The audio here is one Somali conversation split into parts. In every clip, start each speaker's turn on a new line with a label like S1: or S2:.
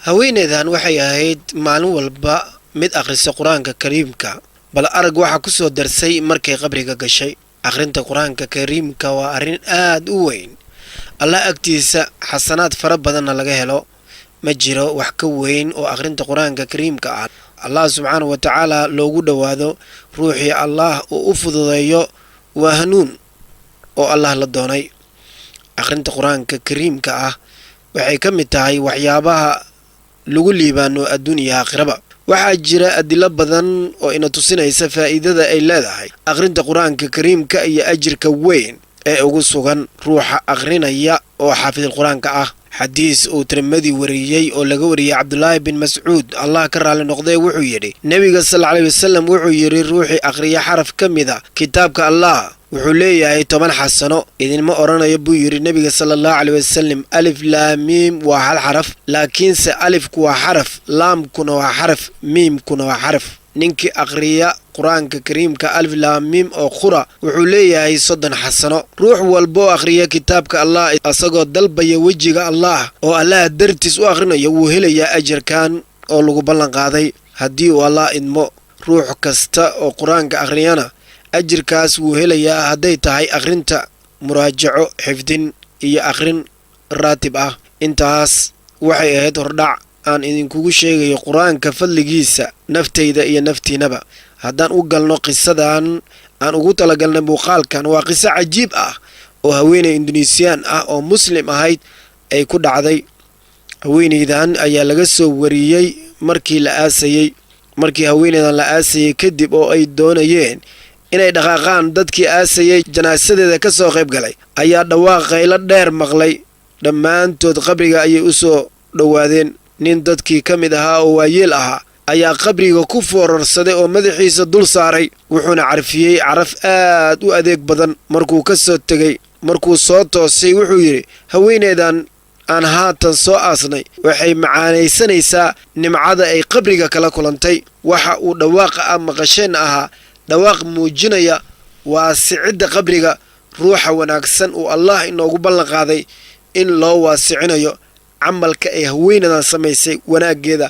S1: haweeneydan waxay ahayd maalin walba mid akhrisa qur-aanka kariimka bal arag waxa ku soo darsay markay qabriga gashay. akhrinta qur-aanka kariimka waa arrin aad u weyn, allah agtiisa xasanaad fara badanna laga helo. ma jiro wax ka weyn oo akhrinta qur-aanka kariimka ah. allah subxaanahu wa tacaala loogu dhowaado ruuxii allah uu u fududeeyo waa hanuun oo allah la doonay. akhrinta qur-aanka kariimka ah waxay ka mid tahay waxyaabaha lagu liibaano adduun iyo aakhiraba. waxaa jira adilo badan oo ina tusinaysa faa'iidada ay leedahay akhrinta qur-aanka kariimka iyo ajirka weyn ee ugu sugan ruuxa akhrinaya oo xaafidul qur-aanka ah. xadiis uu Tirmidi wariyay oo laga wariyay Cabdullaahi bin Mascuud allah ka raali noqday wuxuu yidhi nabiga sallallahu alayhi wasallam wuxuu yidhi ruuxii akhriya xaraf ka mida kitaabka allah wuxuu leeyahay 10 xasano. idinma oranayo buu yidhi nabiga sallallahu alayhi wasallam alif laam miim waa hal xaraf, laakiinse alifku waa xaraf, laamkuna waa xaraf, miimkuna waa xaraf. ninkii akhriya qur-aanka kariimka alif laam miim oo qura wuxuu leeyahay 30 xasano. ruux walba oo akhriya kitaabka allah asagoo dalbaya wejiga allah oo allah dartiis u akhrinayo wuu helayaa ajarkan oo lagu ballan qaaday haddii uu allah idmo. ruux kasta oo qur-aanka akhriyana ajirkaas wuu helayaa hadday tahay akhrinta muraajaco, xifdin iyo akhrin raatib ah. intaas waxay ahayd hordhac aan idinkugu sheegayo qur-aanka fadligiisa naftayda iyo naftiinaba. haddaan u galno qisadan aan ugu talagalnay muuqaalkan, waa qiso cajiib ah oo haweeney indonesiyan ah oo muslim ahayd ay ku dhacday. haweeneydan ayaa laga soo wariyey markii haweeneydan la aasayey kadib oo ay doonayeen inay dhaqaaqaan dadkii aasayey janaasadeeda ka soo qayb galay ayaa dhawaaq qaylo dheer maqlay. dhammaantood qabriga ayay u soo dhowaadeen. nin dadkii ka mid ahaa oo waayeel ahaa ayaa qabriga ku foorarsaday oo madaxiisa dul saaray, wuxuuna carfiyey caraf aad u adeeg badan. markuu ka soo tegey markuu soo toosay wuxuu yidhi haweeneydan aan haatan soo aasnay waxay macaanaysanaysaa nimcada ay qabriga kala kulantay. waxa uu dhawaaqa ah maqasheen ahaa dhawaaq muujinaya waasicidda qabriga, ruuxa wanaagsan uu allah inoogu ballan qaaday in loo waasicinayo. camalka ay haweenadan samaysay wanaaggeeda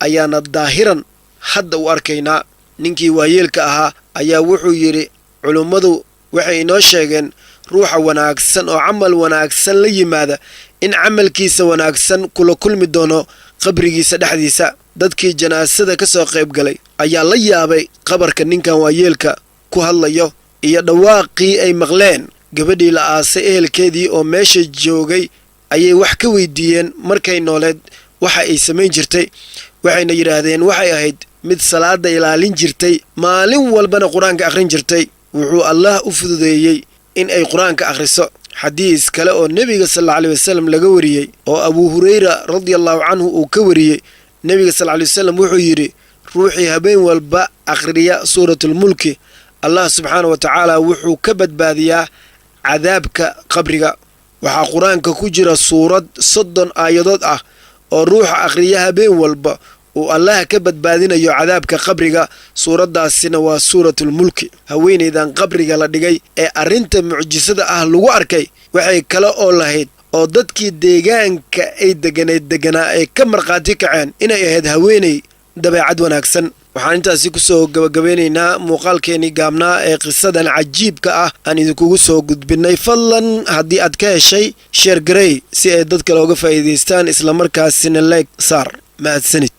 S1: ayaana daahiran hadda u arkaynaa. ninkii waayeelka ahaa ayaa wuxuu yidhi culummadu waxay inoo sheegeen ruuxa wanaagsan oo camal wanaagsan la yimaada in camalkiisa wanaagsan kula kulmi doono qabrigiisa dhexdiisa. dadkii janaasada ka soo qayb galay ayaa la yaabay qabarka ninkan waayeelka ku hadlayo iyo dhawaaqii ay maqleen. gabadhii la aasay ehelkeedii oo meesha joogay ayay wax ka weydiiyeen markay nooleed waxa ay samayn jirtay. waxayna yidhaahdeen waxay ahayd mid salaada ilaalin jirtay, maalin walbana qur-aanka akhrin jirtay. wuxuu allah u fududeeyey in ay qur-aanka akhriso. xadiis kale oo nebiga sallallahu alayhi wasallam laga wariyey oo Abu Hurayra radiyallahu canhu uu ka wariyey, nebiga sallallahu alayhi wasallam wuxuu yidhi ruuxii habeen walba akhriya suuratul mulki allah subxaanahu wa tacaala wuxuu ka badbaadiyaa cadaabka qabriga. waxaa qur-aanka ku jira suurad 30 aayadood ah oo ruuxa akhriya habeen walba uu allah ka badbaadinayo cadaabka qabriga. suuraddaasina waa suuratul mulki. haweeneydan qabriga la dhigay ee arrinta mucjisada ah lagu arkay waxay kale oo lahayd oo dadkii deegaanka ay deganaa ay ka markhaati kaceen inay ahayd haweeney dabeecad wanaagsan. waxaan intaasi ku soo gabagabeynaynaa muuqaalkeenii gaabnaa ee qisadan cajiibka ah aan idinkugu soo gudbinay. fadlan haddii aad ka heshay sheer garey si ay dad kale uga faa'iidaystaan, islamarkaasina leeg saar. mahadsanid.